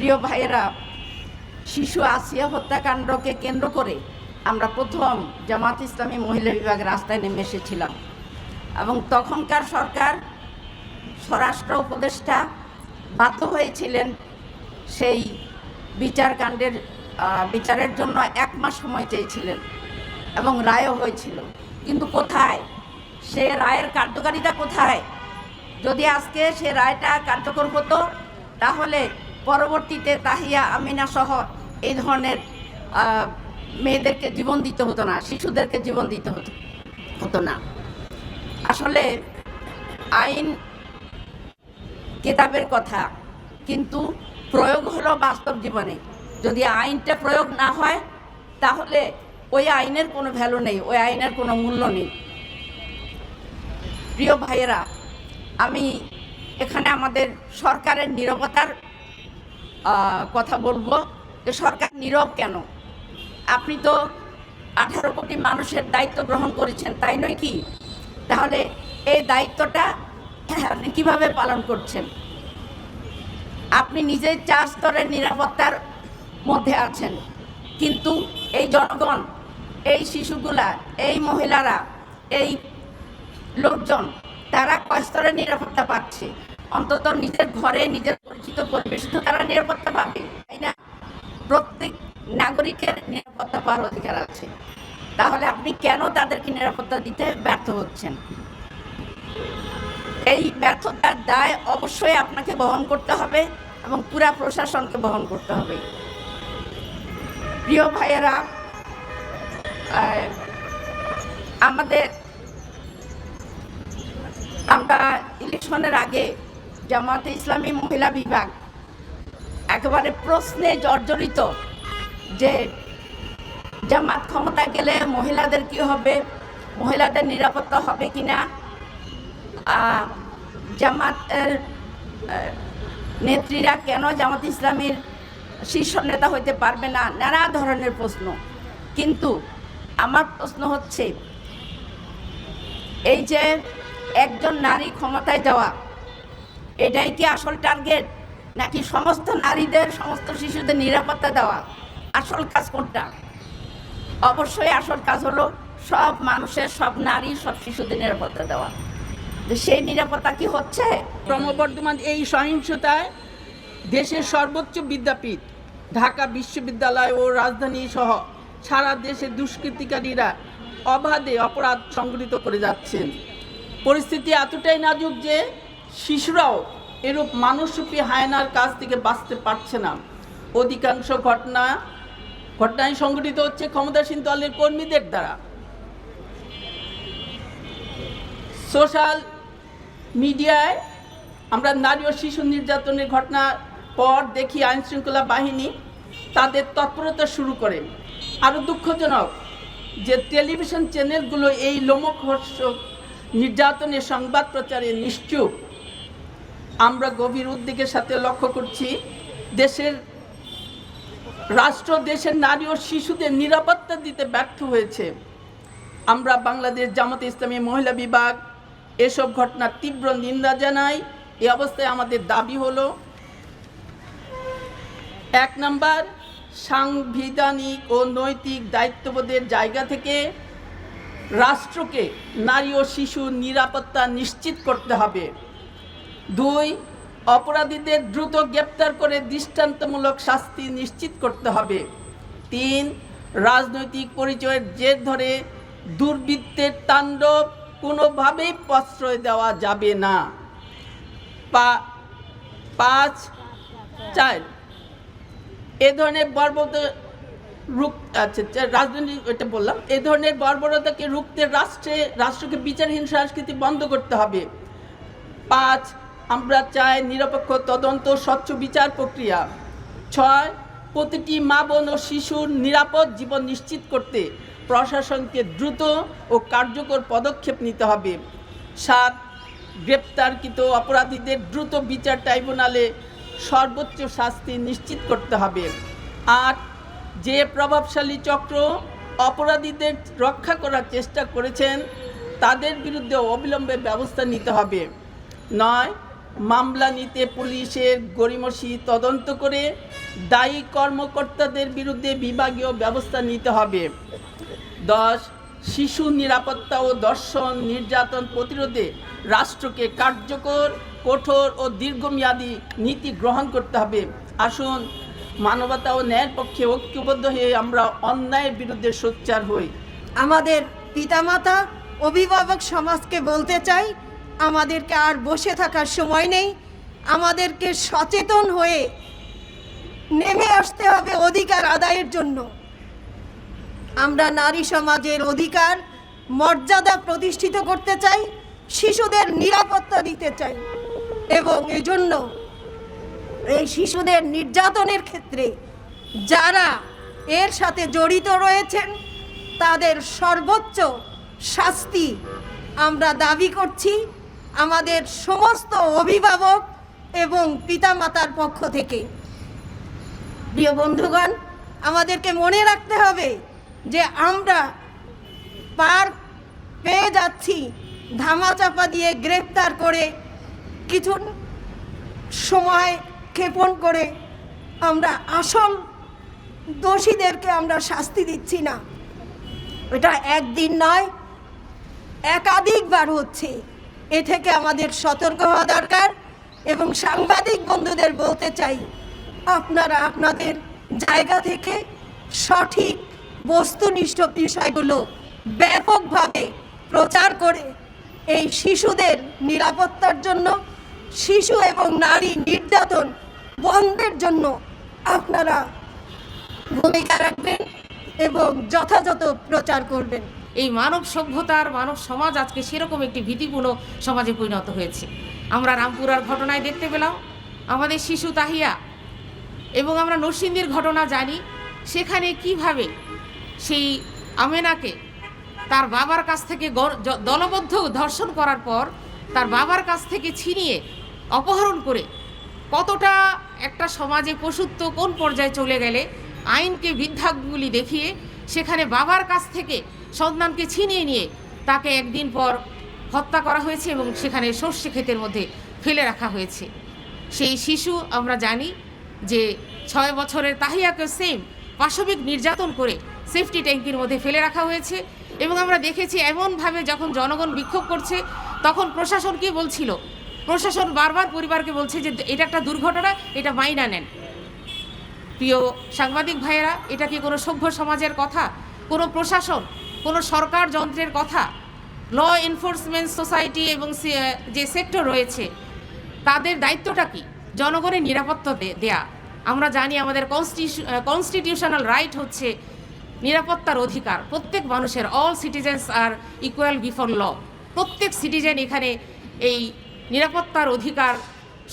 প্রিয় ভাইয়েরা, শিশু আসিয়া হত্যাকাণ্ডকে কেন্দ্র করে আমরা প্রথম জামাত ইসলামী মহিলা বিভাগ রাস্তায় নেমে এসেছিলাম এবং তখনকার সরকার স্বরাষ্ট্র উপদেষ্টা বাধ্য হয়েছিলেন সেই বিচারের জন্য 1 মাস সময় চেয়েছিলেন এবং রায়ও হয়েছিল। কিন্তু কোথায় সে রায়ের কার্যকারিতা কোথায়? যদি আজকে সে রায়টা কার্যকর হতো তাহলে পরবর্তীতে তাহিয়া আমিনা সহ এই ধরনের মেয়েদেরকে জীবন দিতে হতো না, শিশুদেরকে জীবন দিতে হতো না। আসলে আইন কিতাবের কথা, কিন্তু প্রয়োগ হলো বাস্তব জীবনে। যদি আইনটা প্রয়োগ না হয় তাহলে ওই আইনের কোনো ভ্যালু নেই, ওই আইনের কোনো মূল্য নেই। প্রিয় ভাইয়েরা, আমি এখানে আমাদের সরকারের নীরবতার কথা বলবো যে সরকার নীরব কেন? আপনি তো 18 কোটি মানুষের দায়িত্ব গ্রহণ করেছেন, তাই নয় কি? তাহলে এই দায়িত্বটা আপনি কিভাবে পালন করছেন? আপনি নিজেই 4 স্তরের নিরাপত্তার মধ্যে আছেন, কিন্তু এই জনগণ, এই শিশুগুলা, এই মহিলারা, এই লোকজন, তারা কয় স্তরের নিরাপত্তা পাচ্ছে? অন্তত নিজের ঘরে, নিজের পরিচিত পরিবেশে তো তারা নিরাপত্তা পাবে, তাই না? প্রত্যেক নাগরিকের নিরাপত্তা পাওয়ার অধিকার আছে। তাহলে আপনি কেন তাদেরকে নিরাপত্তা দিতে ব্যর্থ হচ্ছেন? এই ব্যর্থতার দায় অবশ্যই আপনাকে বহন করতে হবে এবং পুরা প্রশাসনকে বহন করতে হবে। প্রিয় ভাইয়েরা, আমরা ইলেকশনের আগে জামাতে ইসলামী মহিলা বিভাগ একেবারে প্রশ্নে জর্জরিত যে জামাত ক্ষমতা গেলে মহিলাদের কি হবে, মহিলাদের নিরাপত্তা হবে কিনা, জামাতের নেত্রীরা কেন জামাত ইসলামীর শীর্ষ নেতা হইতে পারবে না, নানা ধরনের প্রশ্ন। কিন্তু আমার প্রশ্ন হচ্ছে, এই যে একজন নারী ক্ষমতায় যাওয়া, এটাই কি আসল টার্গেট, নাকি সমস্ত নারীদের, সমস্ত শিশুদের নিরাপত্তা দেওয়া? আসল কাজ কোনটা? অবশ্যই আসল কাজ হলো সব মানুষের, সব নারী, সব শিশুদের নিরাপত্তা দেওয়া। সেই নিরাপত্তা কি হচ্ছে? ক্রমবর্ধমান এই সহিংসতায় দেশের সর্বোচ্চ বিদ্যাপীঠ ঢাকা বিশ্ববিদ্যালয় ও রাজধানী সহ সারা দেশে দুষ্কৃতিকারীরা অবাধে অপরাধ সংঘটিত করে যাচ্ছেন। পরিস্থিতি এতটাই নাজুক যে শিশুরাও এরূপ মানুষরূপী হায়নার কাছ থেকে বাঁচতে পারছে না। অধিকাংশ ঘটনায় সংঘটিত হচ্ছে ক্ষমতাসীন দলের কর্মীদের দ্বারা। সোশ্যাল মিডিয়ায় আমরা নারী ও শিশু নির্যাতনের ঘটনার পর দেখি আইনশৃঙ্খলা বাহিনী তাদের তৎপরতা শুরু করে। আরও দুঃখজনক যে টেলিভিশন চ্যানেলগুলো এই লোমহর্ষক নির্যাতনের সংবাদ প্রচারে নিশ্চুপ। আমরা গভীর উদ্বেগের সাথে লক্ষ্য করছি, দেশের নারী ও শিশুদের নিরাপত্তা দিতে ব্যর্থ হয়েছে। আমরা বাংলাদেশ জামাতে ইসলামী মহিলা বিভাগ এসব ঘটনার তীব্র নিন্দা জানাই। এই অবস্থায় আমাদের দাবি হলো, 1 নম্বর, সাংবিধানিক ও নৈতিক দায়িত্ববোধের জায়গা থেকে রাষ্ট্রকে নারী ও শিশুর নিরাপত্তা নিশ্চিত করতে হবে। 2, অপরাধীদের দ্রুত গ্রেপ্তার করে দৃষ্টান্তমূলক শাস্তি নিশ্চিত করতে হবে। 3, রাজনৈতিক পরিচয়ের জের ধরে দুর্বৃত্তের তাণ্ডব কোনোভাবেই প্রশ্রয় দেওয়া যাবে না। 4, এ ধরনের বর্বরতাকে রুখতে রাষ্ট্রকে বিচারহীন সংস্কৃতি বন্ধ করতে হবে। 5, আমরা চাই নিরপেক্ষ তদন্ত, স্বচ্ছ বিচার প্রক্রিয়া। 6, প্রতিটি মা বোন ও শিশুর নিরাপদ জীবন নিশ্চিত করতে প্রশাসনকে দ্রুত ও কার্যকর পদক্ষেপ নিতে হবে। 7, গ্রেপ্তারকৃত অপরাধীদের দ্রুত বিচার ট্রাইব্যুনালে সর্বোচ্চ শাস্তি নিশ্চিত করতে হবে। 8, যে প্রভাবশালী চক্র অপরাধীদের রক্ষা করার চেষ্টা করেছেন তাদের বিরুদ্ধে অবিলম্বে ব্যবস্থা নিতে হবে। 9, মামলা নিতে পুলিশের গড়িমসি তদন্ত করে দায়ী কর্মকর্তাদের বিরুদ্ধে বিভাগীয় ব্যবস্থা নিতে হবে। 10 শিশু নিরাপত্তা ও ধর্ষণ নির্যাতন প্রতিরোধে রাষ্ট্রকে কার্যকর, কঠোর ও দীর্ঘমেয়াদী নীতি গ্রহণ করতে হবে। আসুন মানবতা ও ন্যায়ের পক্ষে ঐক্যবদ্ধ হয়ে আমরা অন্যায়ের বিরুদ্ধে সোচ্চার হই। আমাদের পিতামাতা, অভিভাবক সমাজকে বলতে চাই, আমাদেরকে আর বসে থাকার সময় নেই। আমাদেরকে সচেতন হয়ে নেমে আসতে হবে অধিকার আদায়ের জন্য। আমরা নারী সমাজের অধিকার, মর্যাদা প্রতিষ্ঠিত করতে চাই, শিশুদের নিরাপত্তা দিতে চাই এবং এজন্য এই শিশুদের নির্যাতনের ক্ষেত্রে যারা এর সাথে জড়িত রয়েছেন তাদের সর্বোচ্চ শাস্তি আমরা দাবি করছি আমাদের সমস্ত অভিভাবক এবং পিতামাতার পক্ষ থেকে। প্রিয় বন্ধুগণ, আমাদেরকে মনে রাখতে হবে যে আমরা পার পেয়ে যাচ্ছি ধামাচাপা দিয়ে, গ্রেফতার করে, কিছু সময় ক্ষেপণ করে আমরা আসল দোষীদেরকে আমরা শাস্তি দিচ্ছি না। এটা একদিন নয়, একাধিকবার হচ্ছে। এ থেকে আমাদের সতর্ক হওয়া দরকার এবং সাংবাদিক বন্ধুদের বলতে চাই, আপনারা আপনাদের জায়গা থেকে সঠিক বস্তুনিষ্ঠ বিষয়গুলো ব্যাপকভাবে প্রচার করে এই শিশুদের নিরাপত্তার জন্য, শিশু এবং নারী নির্যাতন বন্ধের জন্য আপনারা ভূমিকা রাখবেন এবং যথাযথ প্রচার করবেন। এই মানব সভ্যতার, মানব সমাজ আজকে সেরকম একটি ভীতিপূর্ণ সমাজে পরিণত হয়েছে। আমরা রামপুরার ঘটনায় দেখতে পেলাম আমাদের শিশু তাহিয়া, এবং আমরা নরসিংদীর ঘটনা জানি সেখানে কিভাবে সেই আমেনাকে তার বাবার কাছ থেকে দলবদ্ধ ধর্ষণ করার পর তার বাবার কাছ থেকে ছিনিয়ে অপহরণ করে কতটা একটা সমাজে পশুত্ব কোন পর্যায়ে চলে গেলে আইনকে বৃদ্ধাঙ্গুলি দেখিয়ে সেখানে বাবার কাছ থেকে সন্তানকে ছিনিয়ে নিয়ে তাকে একদিন পর হত্যা করা হয়েছে এবং সেখানে সর্ষে ক্ষেতের মধ্যে ফেলে রাখা হয়েছে। সেই শিশু আমরা জানি যে 6 বছরের তাহিয়াকে সেম পাশবিক নির্যাতন করে সেফটি ট্যাঙ্কির মধ্যে ফেলে রাখা হয়েছে। এবং আমরা দেখেছি এমনভাবে যখন জনগণ বিক্ষোভ করছে তখন প্রশাসন কি বলছিল, প্রশাসন বারবার পরিবারকে বলছে যে এটা একটা দুর্ঘটনা, এটা মাইনা নেন। প্রিয় সাংবাদিক ভাইয়েরা, এটা কি কোনো সভ্য সমাজের কথা? কোনো প্রশাসন, কোনো সরকার যন্ত্রের কথা? ল এনফোর্সমেন্ট সোসাইটি এবং যে সেক্টর রয়েছে তাদের দায়িত্বটা কি? জনগণের নিরাপত্তা দেয়া। আমরা জানি আমাদের কনস্টিটিউশনাল রাইট হচ্ছে নিরাপত্তার অধিকার। প্রত্যেক মানুষের, অল সিটিজেন্স আর ইকুয়াল বিফোর ল। প্রত্যেক সিটিজেন এখানে এই নিরাপত্তার অধিকার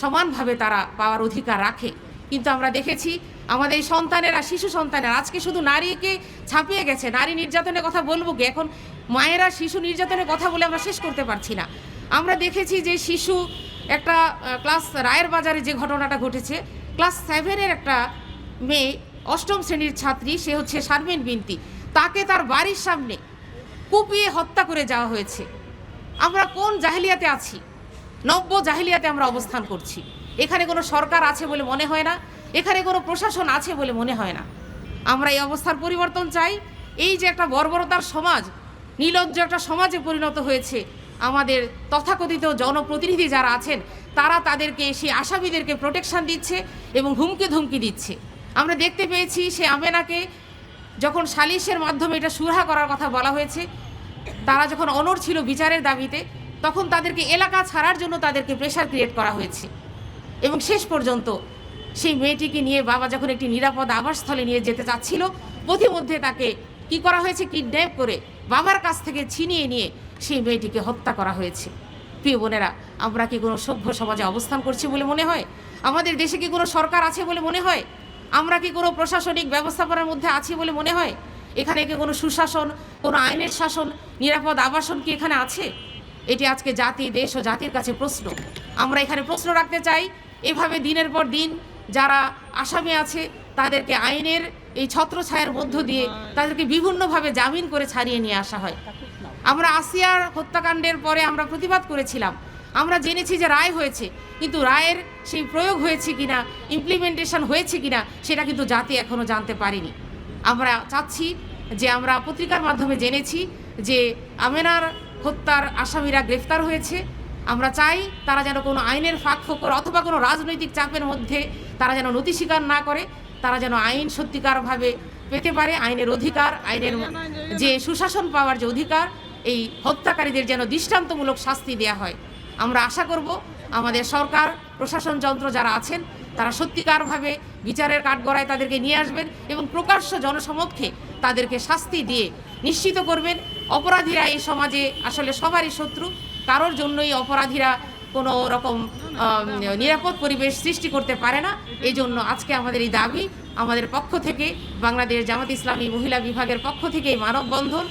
সমানভাবে তারা পাওয়ার অধিকার রাখে। কিন্তু আমরা দেখেছি আমাদের এই সন্তানেরা, শিশু সন্তানেরা আজকে শুধু নারীকে ছাপিয়ে গেছে। নারী নির্যাতনের কথা বলবো কি? এখন মায়েরা শিশু নির্যাতনের কথা বলে আমরা শেষ করতে পারছি না। আমরা দেখেছি যে শিশু একটা ক্লাস রায়ের বাজারে যে ঘটনাটা ঘটেছে, ক্লাস 7-এর একটা মেয়ে, 8ম শ্রেণীর ছাত্রী, সে হচ্ছে শারমিন বিনতি, তাকে তার বাড়ির সামনে কুপিয়ে হত্যা করে যাওয়া হয়েছে। আমরা কোন জাহেলিয়াতে আছি? নব্য জাহেলিয়াতে আমরা অবস্থান করছি। এখানে কোনো সরকার আছে বলে মনে হয় না, এখানে কোনো প্রশাসন আছে বলে মনে হয় না। আমরা এই অবস্থার পরিবর্তন চাই। এই যে একটা বর্বরতার সমাজ, নির্লজ্জ একটা সমাজে পরিণত হয়েছে, আমাদের তথাকথিত জনপ্রতিনিধি যারা আছেন তারা তাদেরকে, সেই আসামিদেরকে প্রোটেকশন দিচ্ছে এবং হুমকি ধমকি দিচ্ছে। আমরা দেখতে পেয়েছি সে আমেনাকে যখন সালিশের মাধ্যমে এটা সুরাহা করার কথা বলা হয়েছে, তারা যখন অনড় ছিল বিচারের দাবিতে, তখন তাদেরকে এলাকা ছাড়ার জন্য তাদেরকে প্রেশার ক্রিয়েট করা হয়েছে। এবং শেষ পর্যন্ত সেই মেয়েটিকে নিয়ে বাবা যখন একটি নিরাপদ আবাসস্থলে নিয়ে যেতে চাচ্ছিল, পথিমধ্যে তাকে কি করা হয়েছে, কিডন্যাপ করে বাবার কাছ থেকে ছিনিয়ে নিয়ে সেই মেয়েটিকে হত্যা করা হয়েছে। প্রিয় বোনেরা, আমরা কি কোনো সভ্য সমাজে অবস্থান করছি বলে মনে হয়? আমাদের দেশে কি কোনো সরকার আছে বলে মনে হয়? আমরা কি কোনো প্রশাসনিক ব্যবস্থাপনার মধ্যে আছি বলে মনে হয়? এখানে কি কোনো সুশাসন, কোনো আইনের শাসন, নিরাপদ আবাসন কি এখানে আছে? এটি আজকে জাতি, দেশ ও জাতির কাছে প্রশ্ন। আমরা এখানে প্রশ্ন রাখতে চাই। এভাবে দিনের পর দিন যারা আসামি আছে তাদেরকে আইনের এই ছত্রছায়ার মধ্য দিয়ে তাদেরকে বিভিন্নভাবে জামিন করে ছাড়িয়ে নিয়ে আসা হয়। আমরা আসিয়ার হত্যাকাণ্ডের পরে আমরা প্রতিবাদ করেছিলাম। আমরা জেনেছি যে রায় হয়েছে, কিন্তু রায়ের সেই প্রয়োগ হয়েছে কিনা, ইমপ্লিমেন্টেশন হয়েছে কিনা সেটা কিন্তু জাতি এখনও জানতে পারেনি। আমরা চাচ্ছি যে আমরা পত্রিকার মাধ্যমে জেনেছি যে আমেনার হত্যার আসামিরা গ্রেফতার হয়েছে। আমরা চাই তারা যেন কোনো আইনের ফাঁক ফোকর অথবা কোনো রাজনৈতিক চাপের মধ্যে তারা যেন নথি স্বীকার না করে, তারা যেন আইন সত্যিকারভাবে পেতে পারে, আইনের অধিকার, আইনের যে সুশাসন পাওয়ার যে অধিকার, এই হত্যাকারীদের যেন দৃষ্টান্তমূলক শাস্তি দেওয়া হয়। আমরা আশা করব আমাদের সরকার, প্রশাসন যন্ত্র যারা আছেন তারা সত্যিকারভাবে বিচারের কাঠগড়ায় তাদেরকে নিয়ে আসবেন এবং প্রকাশ্য জনসমক্ষে তাদেরকে শাস্তি দিয়ে নিশ্চিত করবেন অপরাধীরা এই সমাজে আসলে সবারই শত্রু, কারোর জন্যই অপরাধীরা কোনো রকম নিরাপদ পরিবেশ সৃষ্টি করতে পারে না। এই জন্য আজকে আমাদের এই দাবি, আমাদের পক্ষ থেকে বাংলাদেশ জামাত ইসলামী মহিলা বিভাগের পক্ষ থেকে এই মানববন্ধন।